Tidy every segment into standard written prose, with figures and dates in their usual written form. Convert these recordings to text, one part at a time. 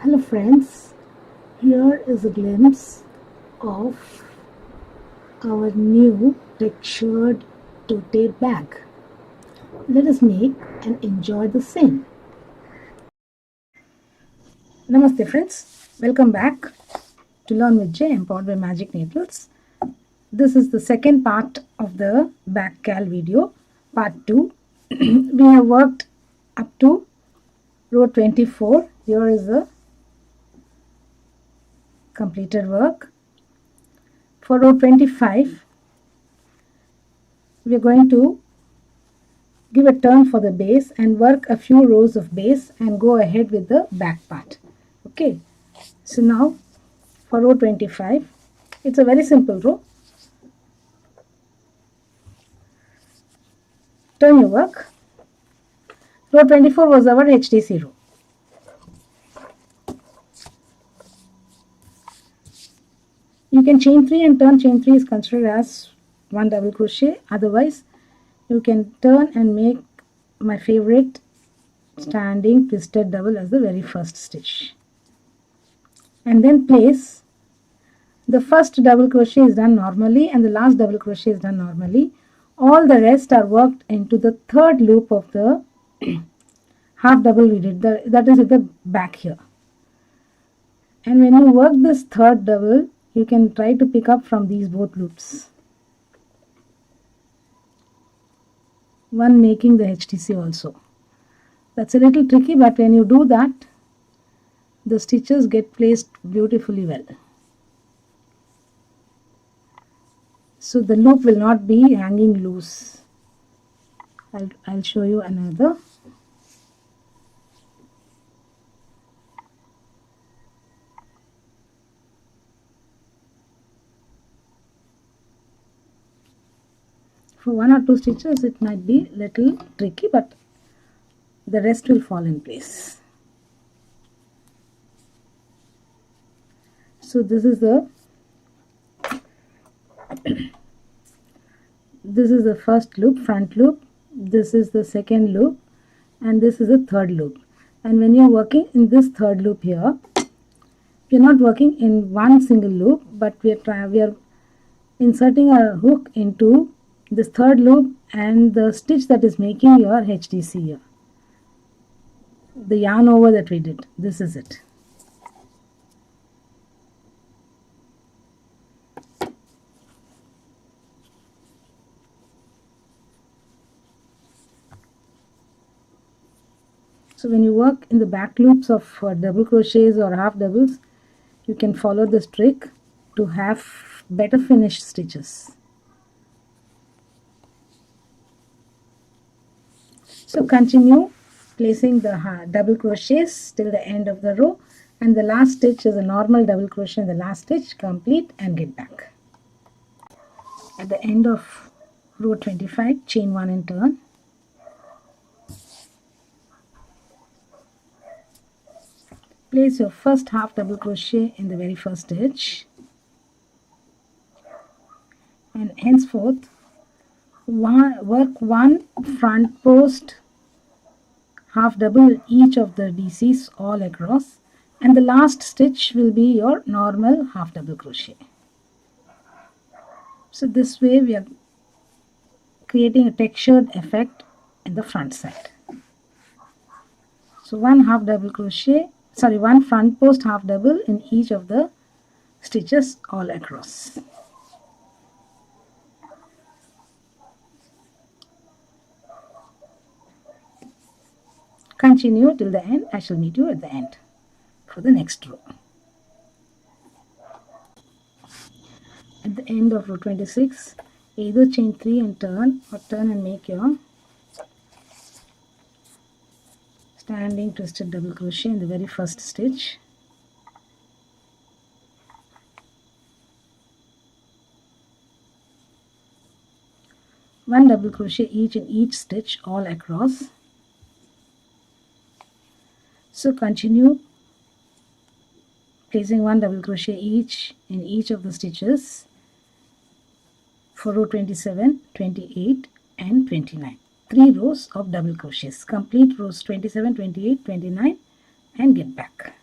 Hello friends, here is a glimpse of our new textured tote bag. Let us make and enjoy the same. Namaste friends, welcome back to Learn with J empowered by Magic Needles. This is the second part of the back cal video, part 2. We have worked up to row 24. Here is the completed work. For row 25, we are going to give a turn for the base and work a few rows of base and go ahead with the back part. Okay, so now for row 25, it's a very simple row. Turn your work. Row 24 was our HTC row. You can chain 3 and turn. Chain 3 is considered as one double crochet. Otherwise, you can turn and make my favorite standing twisted double as the very first stitch. And then place the first double crochet is done normally and the last double crochet is done normally. All the rest are worked into the third loop of the half double we did, that is at the back here. And when you work this third double, you can try to pick up from these both loops, one making the HTC also. That's a little tricky, but when you do that, the stitches get placed beautifully well. So the loop will not be hanging loose. I'll show you another. For one or two stitches it might be little tricky, but the rest will fall in place. So this is the first loop, front loop, this is the second loop, and this is the third loop. And when you are working in this third loop here, we are not working in one single loop, but we are inserting a hook into this third loop and the stitch that is making your HTC here. The yarn over that we did, this is it. So when you work in the back loops of double crochets or half doubles, you can follow this trick to have better finished stitches. So continue placing the double crochets till the end of the row, and the last stitch is a normal double crochet in the last stitch. Complete and get back. At the end of row 25, chain 1 and turn. Place your first half double crochet in the very first stitch, and henceforth work one front post half double each of the DCs all across, and the last stitch will be your normal half double crochet. So this way we are creating a textured effect in the front side. So one front post half double in each of the stitches all across. Continue till the end. I shall meet you at the end for the next row. At the end of row 26, either chain 3 and turn, or turn and make your standing twisted double crochet in the very first stitch. One double crochet each in each stitch all across. So continue placing one double crochet each in each of the stitches for row 27, 28 and 29. 3 rows of double crochets. Complete rows 27, 28, 29 and get back.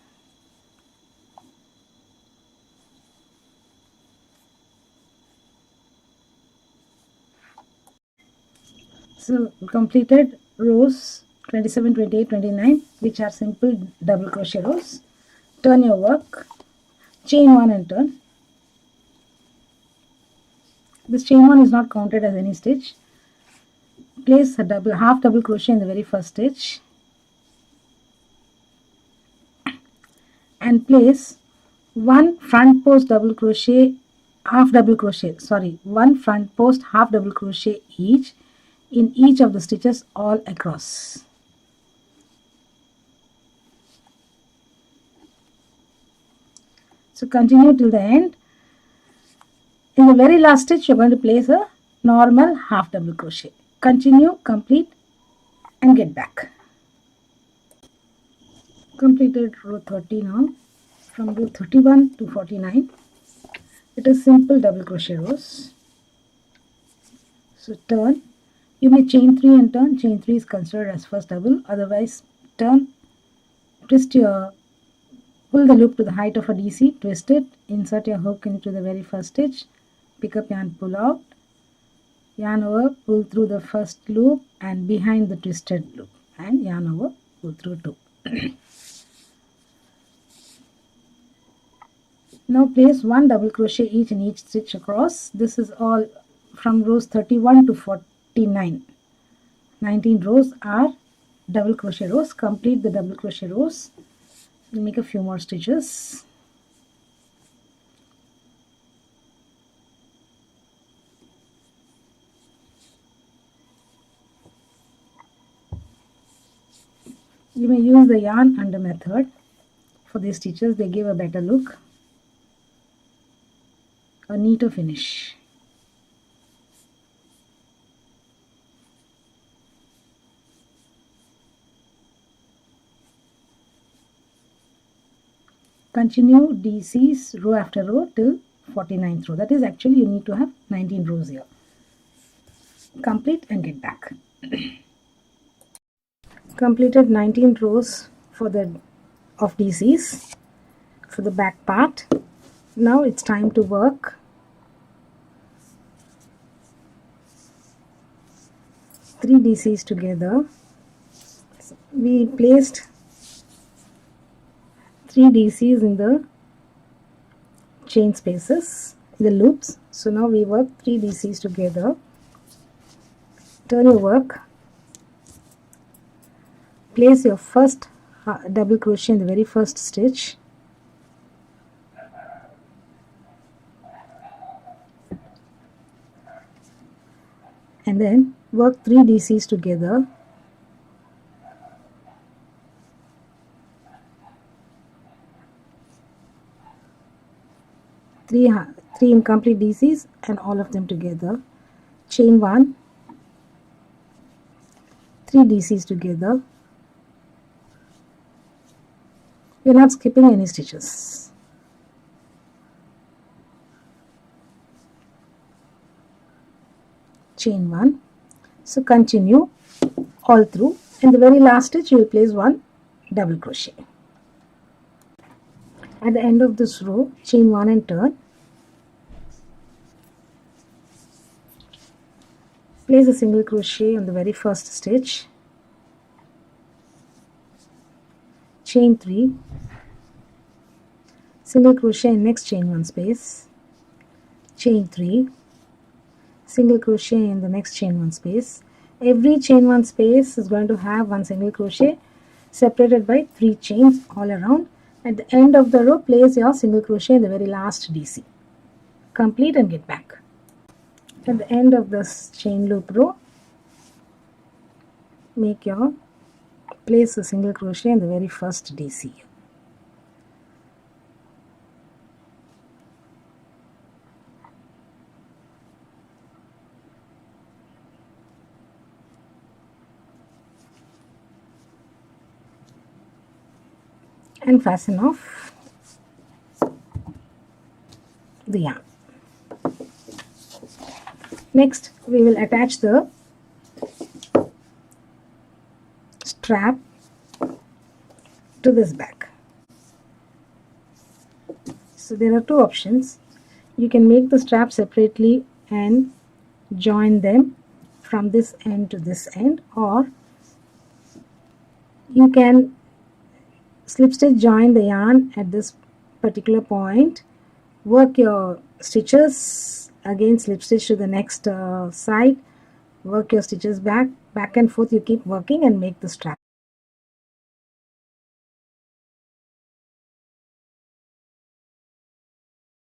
So completed rows 27, 28, 29, which are simple double crochet rows. Turn your work, chain 1 and turn. This chain 1 is not counted as any stitch. Place a half double crochet in the very first stitch and place one front post double crochet, one front post half double crochet each in each of the stitches all across. So continue till the end. In the very last stitch you are going to place a normal half double crochet. Continue, complete and get back. Completed row 30 now. From row 31 to 49 it is simple double crochet rows. So turn, you may chain 3 and turn. Chain 3 is considered as first double, otherwise turn, twist your, pull the loop to the height of a DC, twist it, insert your hook into the very first stitch, pick up yarn, pull out, yarn over, pull through the first loop and behind the twisted loop, and yarn over, pull through 2. Now place one double crochet each in each stitch across. This is all from rows 31 to 49. 19 rows are double crochet rows. Complete the double crochet rows. We'll make a few more stitches. You may use the yarn under method for these stitches. They give a better look, a neater finish. Continue DCs row after row till 49th row. That is, actually you need to have 19 rows here. Complete and get back. Completed 19 rows of DCs for the back part. Now it's time to work 3 DCs together. We placed 3 DCs in the chain spaces, the loops. So now we work 3 DCs together. Turn your work, place your first double crochet in the very first stitch, and then work 3 DCs together. Three incomplete DCs and all of them together. Chain 1, 3 DCs together. We are not skipping any stitches. Chain 1. So continue all through. In the very last stitch you will place 1 double crochet. At the end of this row, chain 1 and turn. Place a single crochet on the very first stitch. Chain 3. Single crochet in next chain 1 space. Chain 3. Single crochet in the next chain 1 space. Every chain 1 space is going to have 1 single crochet separated by 3 chains all around. At the end of the row, place your single crochet in the very last DC. Complete and get back. At the end of this chain loop row, place a single crochet in the very first DC. And fasten off the yarn. Next, we will attach the strap to this bag. So there are 2 options. You can make the strap separately and join them from this end to this end, or you can slip stitch join the yarn at this particular point, work your stitches, again slip stitch to the next side, work your stitches back and forth, you keep working and make the strap.